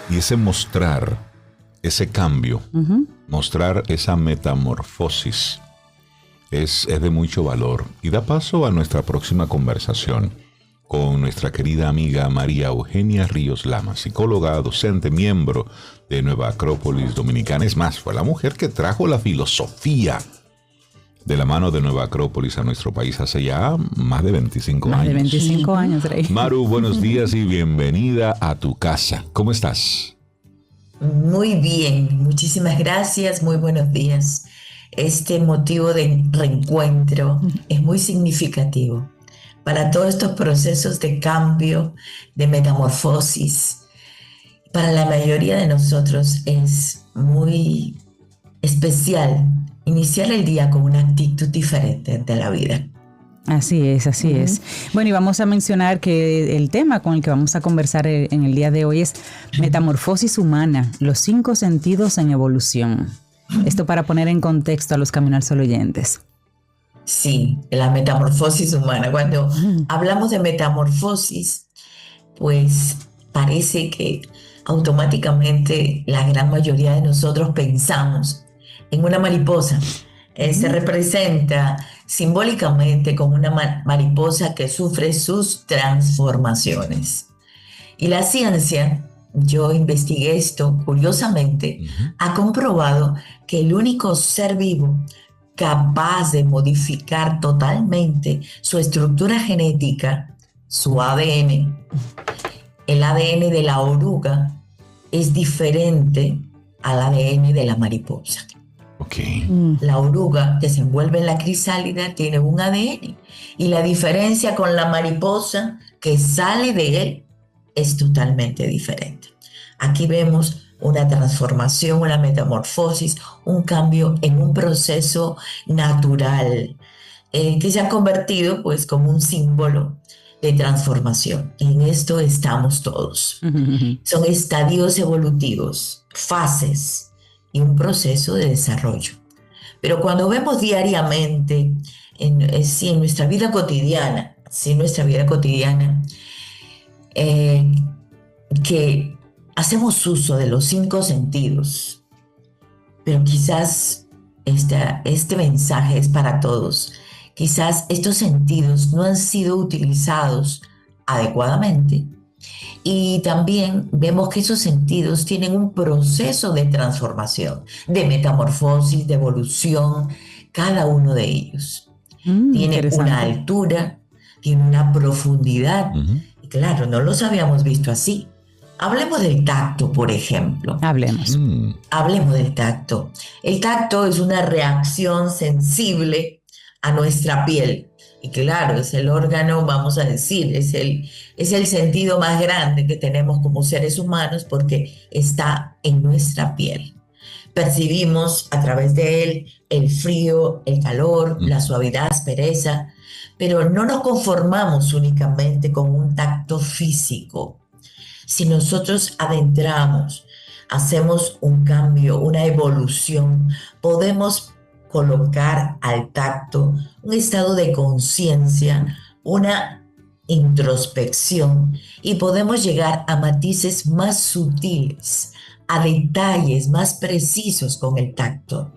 Y ese mostrar, ese cambio, mostrar esa metamorfosis, es de mucho valor. Y da paso a nuestra próxima conversación con nuestra querida amiga María Eugenia Ríos Lama, psicóloga, docente, miembro de Nueva Acrópolis Dominicana. Es más, fue la mujer que trajo la filosofía de la mano de Nueva Acrópolis a nuestro país hace ya más de 25 años. Más de 25 años, Rey. Maru, buenos días y bienvenida a tu casa. ¿Cómo estás? Muy bien, muchísimas gracias, muy buenos días. Este motivo de reencuentro es muy significativo para todos estos procesos de cambio, de metamorfosis. Para la mayoría de nosotros es muy especial iniciar el día con una actitud diferente ante la vida. Así es, así es. Bueno, y vamos a mencionar que el tema con el que vamos a conversar en el día de hoy es metamorfosis humana, los 5 sentidos en evolución. Esto para poner en contexto a los Camino al Sol oyentes. Sí, la metamorfosis humana. Cuando hablamos de metamorfosis, pues parece que automáticamente la gran mayoría de nosotros pensamos en una mariposa. Se representa simbólicamente como una mariposa que sufre sus transformaciones. Y la ciencia, yo investigué esto curiosamente, ha comprobado que el único ser vivo capaz de modificar totalmente su estructura genética, su ADN, el ADN de la oruga es diferente al ADN de la mariposa. Okay. La oruga que se envuelve en la crisálida tiene un ADN y la diferencia con la mariposa que sale de él es totalmente diferente. Aquí vemos una transformación, una metamorfosis, un cambio en un proceso natural que se ha convertido pues como un símbolo de transformación. Y en esto estamos todos. Son estadios evolutivos, fases y un proceso de desarrollo. Pero cuando vemos diariamente en nuestra vida cotidiana, que hacemos uso de los 5 sentidos, pero quizás este mensaje es para todos. Quizás estos sentidos no han sido utilizados adecuadamente y también vemos que esos sentidos tienen un proceso de transformación, de metamorfosis, de evolución, cada uno de ellos. Tiene una altura, tiene una profundidad y claro, no los habíamos visto así. Hablemos del tacto, por ejemplo. Hablemos del tacto. El tacto es una reacción sensible a nuestra piel. Y claro, es el órgano, vamos a decir, es el sentido más grande que tenemos como seres humanos porque está en nuestra piel. Percibimos a través de él el frío, el calor, la suavidad, aspereza, pero no nos conformamos únicamente con un tacto físico. Si nosotros adentramos, hacemos un cambio, una evolución, podemos colocar al tacto un estado de conciencia, una introspección y podemos llegar a matices más sutiles, a detalles más precisos con el tacto.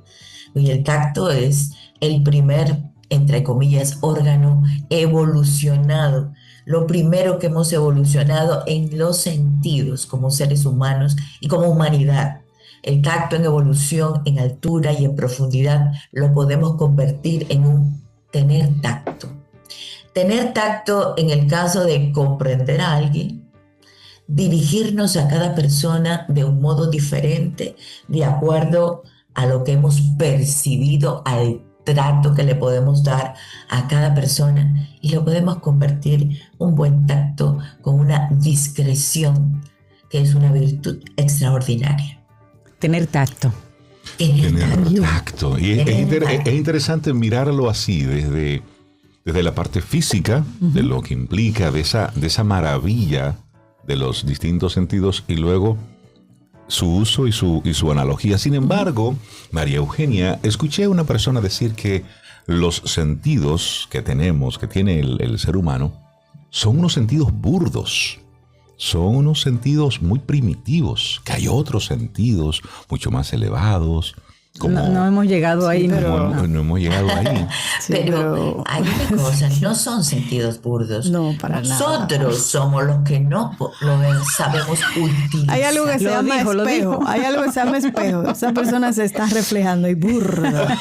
Y el tacto es el primer, entre comillas, órgano evolucionado. Lo primero que hemos evolucionado en los sentidos como seres humanos y como humanidad. El tacto en evolución, en altura y en profundidad, lo podemos convertir en un tener tacto. Tener tacto en el caso de comprender a alguien, dirigirnos a cada persona de un modo diferente, de acuerdo a lo que hemos percibido, al trato que le podemos dar a cada persona y lo podemos convertir un buen tacto con una discreción que es una virtud extraordinaria. Tener tacto. Tener tacto. Y es interesante mirarlo así, desde la parte física, de lo que implica, de esa maravilla de los distintos sentidos y luego su uso y su analogía. Sin embargo, María Eugenia, escuché a una persona decir que los sentidos que tenemos, que tiene el ser humano, son unos sentidos burdos. son unos sentidos muy primitivos, que hay otros sentidos mucho más elevados. No hemos llegado ahí. No hemos llegado ahí. Sí, pero hay una cosa, no son sentidos burdos. No, para nada. Nosotros somos los que no lo sabemos utilizar. Hay algo que se llama espejo. Hay algo que se llama espejo. Esa persona se está reflejando y burda.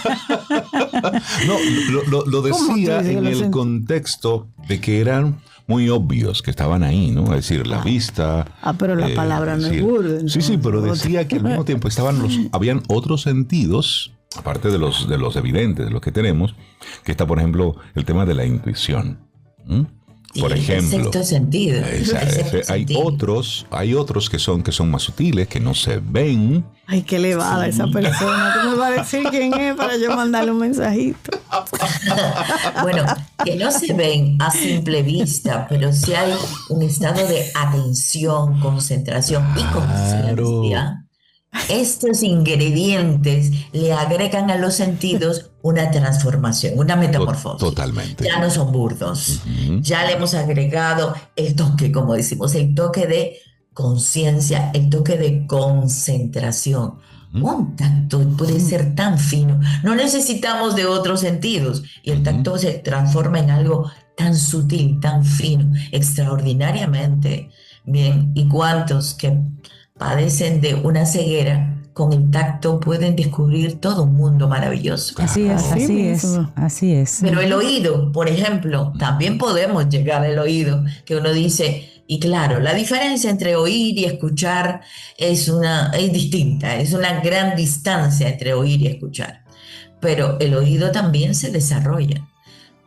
No, lo decía en el contexto de que eran muy obvios, que estaban ahí, ¿no? Es decir, la vista. Pero la palabra no es burda. Sí, pero decía que al mismo tiempo habían otros sentidos, aparte de los evidentes, de los que tenemos, que está, por ejemplo, el tema de la intuición. Por ejemplo, el sexto sentido. Hay otros que son más sutiles, que no se ven. Ay, qué elevada esa persona. ¿Cómo me va a decir quién es para yo mandarle un mensajito? Bueno, que no se ven a simple vista, pero sí hay un estado de atención, concentración y conciencia. Estos ingredientes le agregan a los sentidos una transformación, una metamorfosis. Totalmente. Ya no son burdos. Ya le hemos agregado el toque, como decimos, el toque de conciencia, el toque de concentración. Un tacto puede ser tan fino. No necesitamos de otros sentidos. Y el tacto se transforma en algo tan sutil, tan fino, extraordinariamente bien. ¿Y cuántos que padecen de una ceguera con el tacto pueden descubrir todo un mundo maravilloso? Así es. Pero el oído, por ejemplo, también podemos llegar al oído, que uno dice, y claro, la diferencia entre oír y escuchar es distinta, es una gran distancia entre oír y escuchar. Pero el oído también se desarrolla.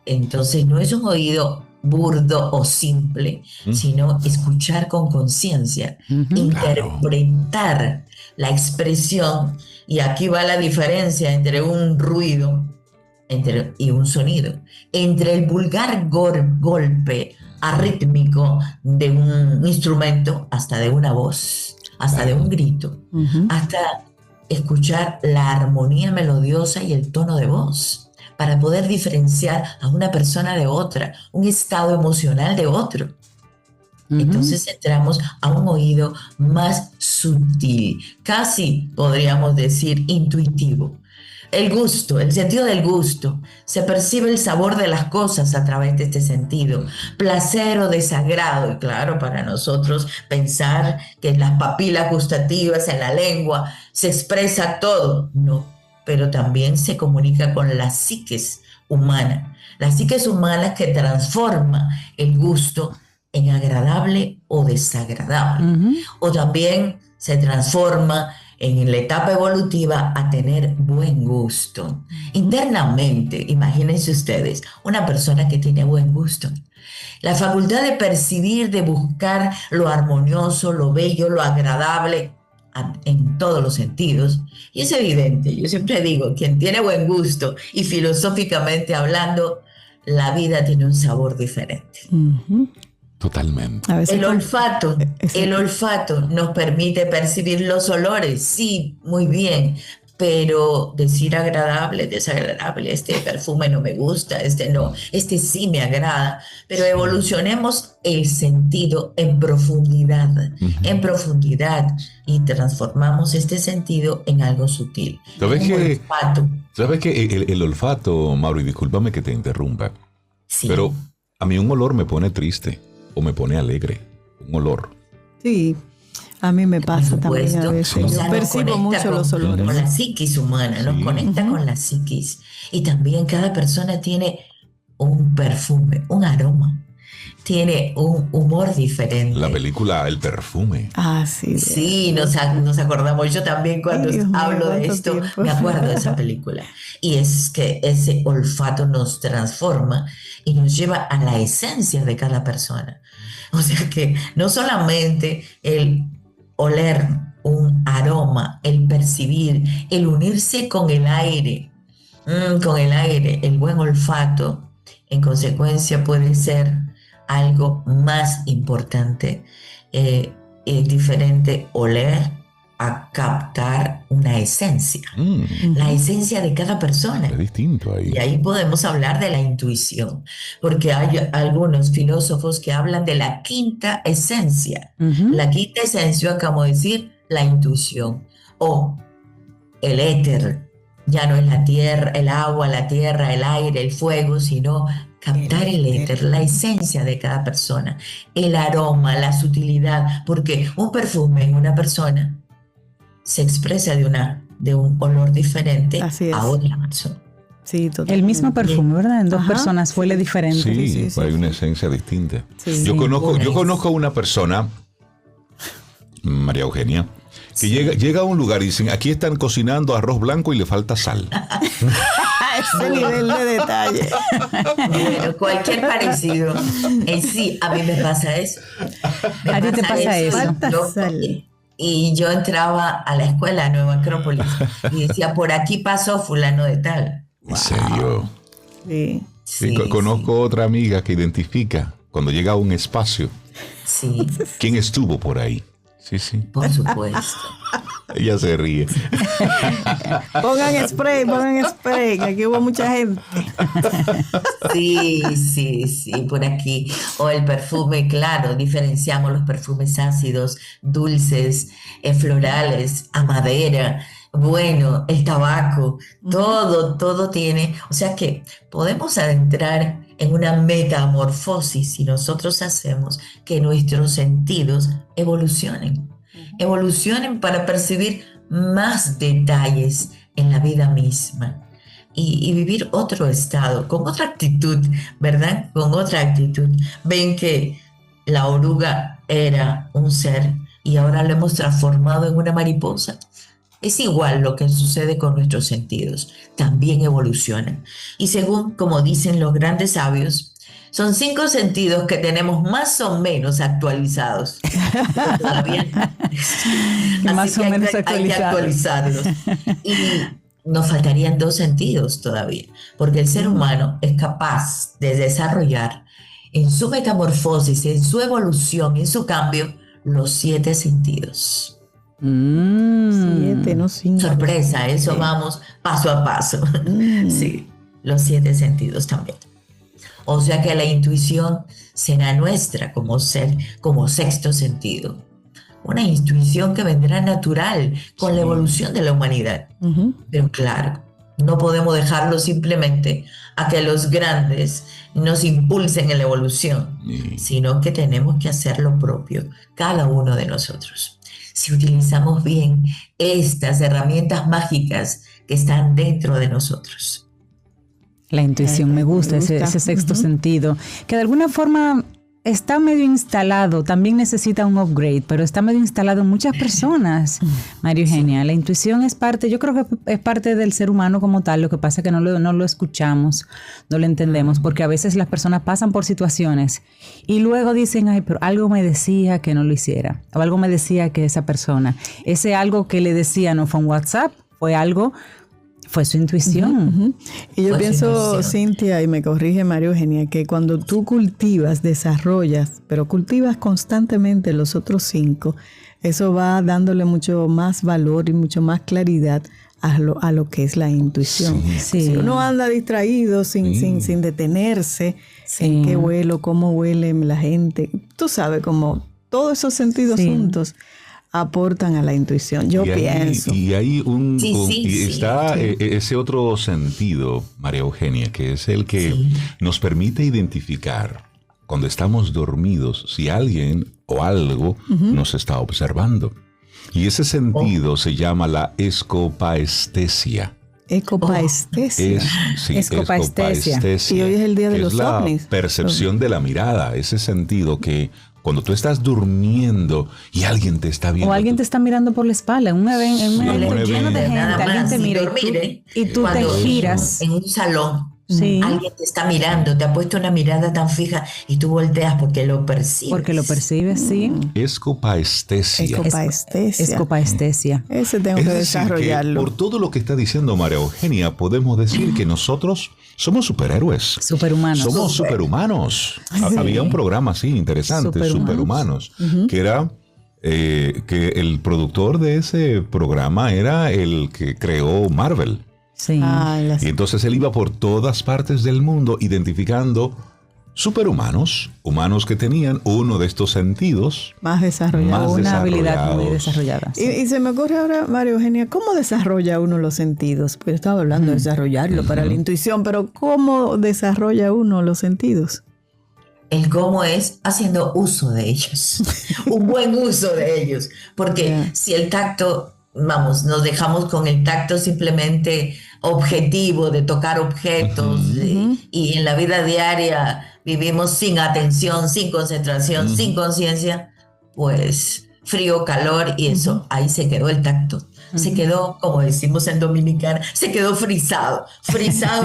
Entonces no es un oído burdo o simple, sino escuchar con conciencia, interpretar la expresión, y aquí va la diferencia entre un ruido y un sonido, entre el vulgar golpe arrítmico de un instrumento, hasta de una voz, hasta de un grito, hasta escuchar la armonía melodiosa y el tono de voz, para poder diferenciar a una persona de otra, un estado emocional de otro. Entonces entramos a un oído más sutil, casi podríamos decir intuitivo. El gusto, el sentido del gusto, se percibe el sabor de las cosas a través de este sentido, placer o desagrado. Y claro, para nosotros pensar que en las papilas gustativas, en la lengua, se expresa todo. No, pero también se comunica con la psiquis humana. La psiquis humana que transforma el gusto en agradable o desagradable. O también se transforma en la etapa evolutiva a tener buen gusto. Internamente, imagínense ustedes, una persona que tiene buen gusto. La facultad de percibir, de buscar lo armonioso, lo bello, lo agradable, en todos los sentidos. Y es evidente, yo siempre digo, quien tiene buen gusto y filosóficamente hablando, la vida tiene un sabor diferente. Totalmente. El olfato nos permite percibir los olores, sí, muy bien, pero decir agradable, desagradable, este perfume no me gusta, este no, este sí me agrada, pero evolucionemos el sentido en profundidad, y transformamos este sentido en algo sutil. ¿Sabes que el olfato, Mauro, y discúlpame que te interrumpa, sí, pero a mí un olor me pone triste o me pone alegre, un olor. Sí, a mí me pasa también a veces. Sí. Yo percibo mucho los olores. Con la psiquis humana, nos conecta con la psiquis. Y también cada persona tiene un perfume, un aroma, tiene un humor diferente. La película El Perfume. Sí. Sí, nos acordamos. Yo también cuando hablo de esto me acuerdo de esa película. Y es que ese olfato nos transforma y nos lleva a la esencia de cada persona. O sea que no solamente el oler un aroma, el percibir, el unirse con el aire, el buen olfato, en consecuencia puede ser algo más importante. Es diferente oler a captar una esencia, la esencia de cada persona. Es distinto ahí. Y ahí podemos hablar de la intuición, porque hay algunos filósofos que hablan de la quinta esencia. La quinta esencia, como decir, la intuición, o el éter, ya no es la tierra, el agua, la tierra, el aire, el fuego, sino captar el éter, la esencia de cada persona, el aroma, la sutilidad, porque un perfume en una persona se expresa de un olor diferente a otra persona. Sí, el mismo perfume, ¿verdad? En dos personas huele diferente. Sí, hay una esencia distinta. Sí. Yo conozco a una persona, María Eugenia, que llega a un lugar y dicen, aquí están cocinando arroz blanco y le falta sal. Ese nivel de detalle. Bueno, cualquier parecido. Sí, a mí me pasa eso. ¿A ti te pasa eso? Y yo entraba a la escuela Nueva Acrópolis y decía, por aquí pasó fulano de tal. ¿En serio? Sí. Conozco otra amiga que identifica cuando llega a un espacio. Sí. ¿Quién estuvo por ahí? Sí. Por supuesto. Ella se ríe. Pongan spray, que aquí hubo mucha gente. Sí, por aquí. O el perfume, claro, diferenciamos los perfumes ácidos, dulces, florales, a madera. Bueno, el tabaco, todo tiene. O sea que podemos adentrar en una metamorfosis si nosotros hacemos que nuestros sentidos evolucionen para percibir más detalles en la vida misma y vivir otro estado, con otra actitud, ¿verdad? Con otra actitud. Ven que la oruga era un ser y ahora lo hemos transformado en una mariposa. Es igual lo que sucede con nuestros sentidos, también evolucionan. Y según, como dicen los grandes sabios, son 5 sentidos que tenemos más o menos actualizados. Todavía. Más o menos hay que actualizarlos. Y nos faltarían 2 sentidos todavía, porque el ser humano es capaz de desarrollar en su metamorfosis, en su evolución, en su cambio, los 7 sentidos. 7, no 5. Sorpresa, eso vamos paso a paso. Sí, los 7 sentidos también. O sea que la intuición será nuestra como ser, como sexto sentido. Una intuición que vendrá natural con la evolución de la humanidad. Pero claro, no podemos dejarlo simplemente a que los grandes nos impulsen en la evolución, sino que tenemos que hacer lo propio, cada uno de nosotros. Si utilizamos bien estas herramientas mágicas que están dentro de nosotros. La intuición me gusta. Ese sexto sentido, que de alguna forma está medio instalado, también necesita un upgrade, pero está medio instalado en muchas personas, María Eugenia. La intuición es parte, yo creo que es parte del ser humano como tal, lo que pasa es que no lo escuchamos, no lo entendemos, porque a veces las personas pasan por situaciones y luego dicen, ay, pero algo me decía que no lo hiciera, o algo me decía que esa persona, ese algo que le decía no fue un WhatsApp, fue su intuición. Y yo pienso, Cintia, y me corrige María Eugenia, que cuando tú cultivas, desarrollas, pero cultivas constantemente los otros 5, eso va dándole mucho más valor y mucho más claridad a lo que es la intuición. Sí. Si uno anda distraído sin detenerse en qué huelo, cómo huele la gente, tú sabes, como todos esos sentidos juntos aportan a la intuición, yo pienso. Y hay está ese otro sentido, María Eugenia, que es el que nos permite identificar cuando estamos dormidos si alguien o algo nos está observando. Y ese sentido se llama la escopaestesia. Escopaestesia. Escopaestesia. Y hoy es el día de los ovnis. La percepción de la mirada, ese sentido que cuando tú estás durmiendo y alguien te está viendo. O alguien te está mirando por la espalda, en un evento lleno de gente, alguien te mira y tú te giras. En un salón, alguien te está mirando, te ha puesto una mirada tan fija y tú volteas porque lo percibes. Porque lo percibes, sí. Escopaestesia. Escopaestesia. Ese tengo que desarrollarlo. Por todo lo que está diciendo María Eugenia, podemos decir que nosotros somos superhéroes. Superhumanos. Somos superhumanos. Había un programa así interesante, Superhumanos, que era que el productor de ese programa era el que creó Marvel. Sí. Y entonces él iba por todas partes del mundo identificando superhumanos, humanos que tenían uno de estos sentidos más desarrollado, una habilidad muy desarrollada. Sí. Y se me ocurre ahora, María Eugenia, ¿cómo desarrolla uno los sentidos? Pues estaba hablando de desarrollarlo para la intuición, pero ¿cómo desarrolla uno los sentidos? El cómo es haciendo uso de ellos, un buen uso de ellos, porque si el tacto, vamos, nos dejamos con el tacto simplemente objetivo de tocar objetos y en la vida diaria vivimos sin atención, sin concentración, sin conciencia, pues frío, calor y eso, ahí se quedó el tacto. Se quedó, como decimos en Dominicana, se quedó frisado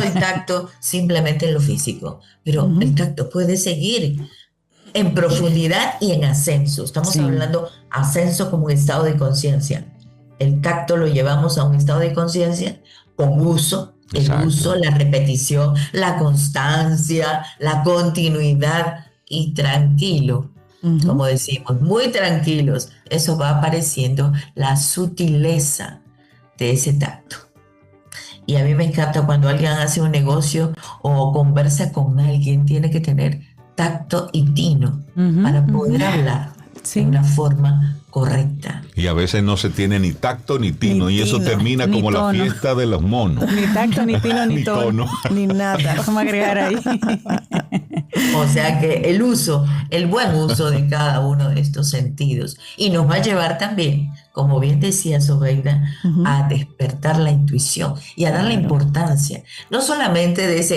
el tacto simplemente en lo físico. Pero el tacto puede seguir en profundidad y en ascenso. Estamos hablando ascenso como un estado de conciencia. El tacto lo llevamos a un estado de conciencia con uso, el uso, la repetición, la constancia, la continuidad y tranquilo. Como decimos, muy tranquilos, eso va apareciendo la sutileza de ese tacto. Y a mí me encanta cuando alguien hace un negocio o conversa con alguien, tiene que tener tacto y tino para poder hablar de una forma correcta. Y a veces no se tiene ni tacto ni tino, y eso termina como la fiesta de los monos. Ni tacto, ni tino, ni tono. Ni nada. Vamos a agregar ahí. O sea que el buen uso de cada uno de estos sentidos. Y nos va a llevar también, como bien decía Sobeida, a despertar la intuición y a darle importancia. No solamente de esa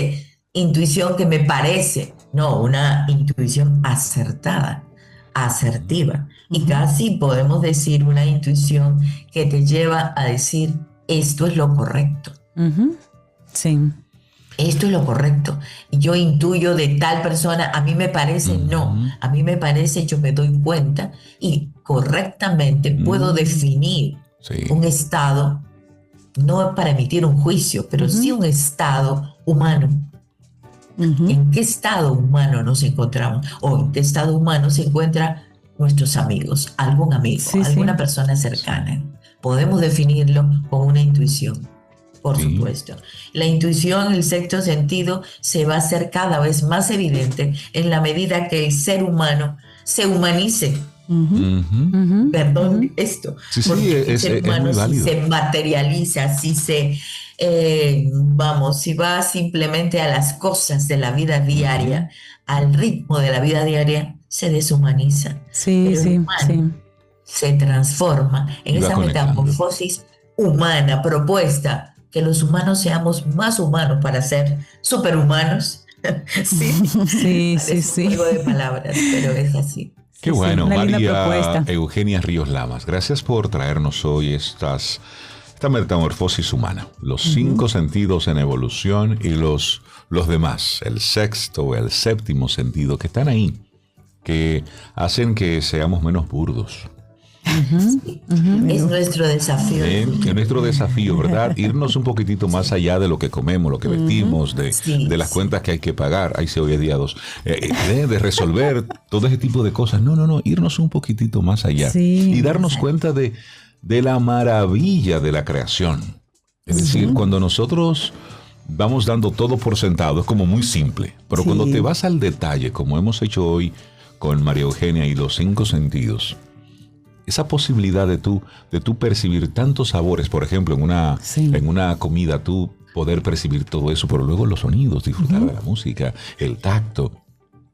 intuición que me parece, no, una intuición acertada, asertiva. Y casi podemos decir una intuición que te lleva a decir, esto es lo correcto. Sí. Esto es lo correcto. Yo intuyo de tal persona, a mí me parece, no. A mí me parece, yo me doy cuenta y correctamente puedo definir un estado, no para emitir un juicio, pero sí un estado humano. ¿En qué estado humano nos encontramos? ¿O en qué estado humano se encuentran nuestros amigos? Algún amigo, alguna persona cercana. Podemos definirlo con una intuición. Por supuesto. La intuición, el sexto sentido, se va a hacer cada vez más evidente en la medida que el ser humano se humanice. Perdón esto. El ser humano si se materializa, si se, si va simplemente a las cosas de la vida diaria, al ritmo de la vida diaria, se deshumaniza. Pero el humano se transforma en esa metamorfosis humana propuesta, que los humanos seamos más humanos para ser superhumanos. Sí. Juego de palabras, pero es así. Qué bueno, María Eugenia Ríos Lamas. Gracias por traernos hoy esta metamorfosis humana. Los 5 sentidos en evolución y los demás, el sexto o el séptimo sentido, que están ahí, que hacen que seamos menos burdos. Es nuestro desafío. Es nuestro desafío, ¿verdad? Irnos un poquitito más allá de lo que comemos, lo que vestimos, de las cuentas que hay que pagar. Ahí se oye día 2. De resolver todo ese tipo de cosas. No, irnos un poquitito más allá. Y darnos cuenta de la maravilla de la creación. Es decir, cuando nosotros vamos dando todo por sentado, es como muy simple. Pero cuando te vas al detalle, como hemos hecho hoy con María Eugenia y los 5 sentidos, esa posibilidad de tú percibir tantos sabores, por ejemplo, en una comida, tú poder percibir todo eso, pero luego los sonidos, disfrutar de la música, el tacto.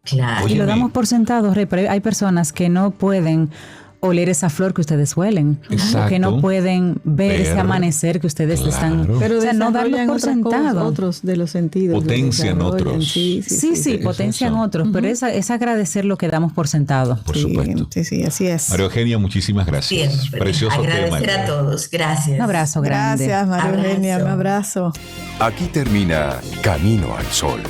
Claro. Óyeme. Y lo damos por sentado, Rey, pero hay personas que no pueden oler esa flor que ustedes huelen, o que no pueden ver ese amanecer que ustedes están, pero no darlo por sentado. Otros de los sentidos potencian otros. Sí, potencian otros, pero es agradecer lo que damos por sentado. Por supuesto. Sí, así es. María Eugenia, muchísimas gracias. Siempre. Precioso agradecer tema. a todos. Gracias. Un abrazo grande. Gracias, María Eugenia. Un abrazo. Aquí termina Camino al Sol.